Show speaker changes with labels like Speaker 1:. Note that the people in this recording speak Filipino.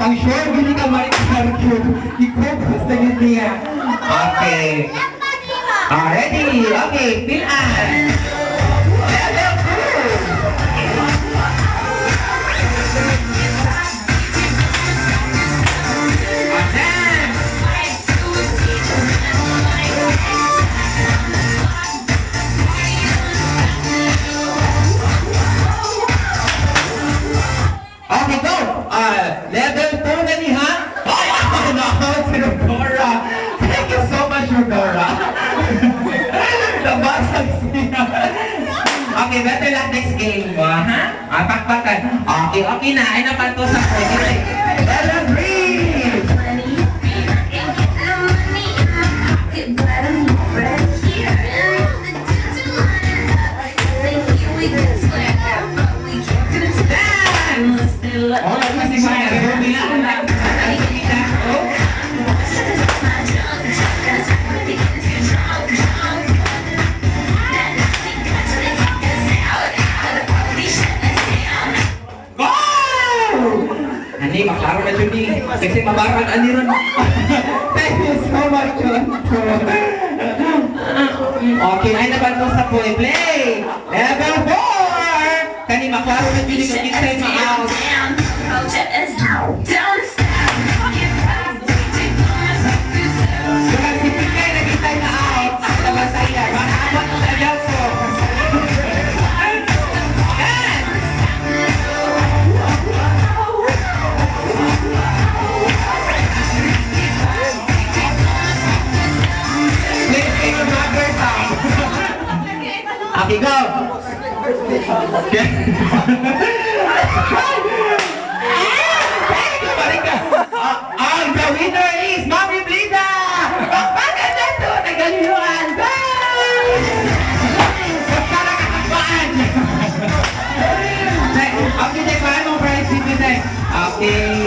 Speaker 1: Ang sure, hindi ka marikaryo. Ikaw, gusto niya. Okay. Ready? Okay, Pilan. Level 2. Okay, go! Level 2 na ni ha? Oh, no, si Rodora. Thank you so much, Rodora. Nabasag siya. Okay, better luck next game mo, ha? Pakpakan. Okay na. Ay naman to sa pwede. Level 3! Ani, maklaro na yun eh. Kasi mabaran, ani ron. Thank you so much, John. Okay, ay nabanto sa play. Level 4! Kani, maklaro na yun eh. Kung kinsay ma-out. Saka si Pikay na kitay na out. Tapos saya, makaabot sa Yelso. Okay, go! Okay. Ang the winner is Mami Blida! Bakbakan na ito! Nagaluhan! Basta nakakabaan! Okay, paano prize dito tayo? Okay.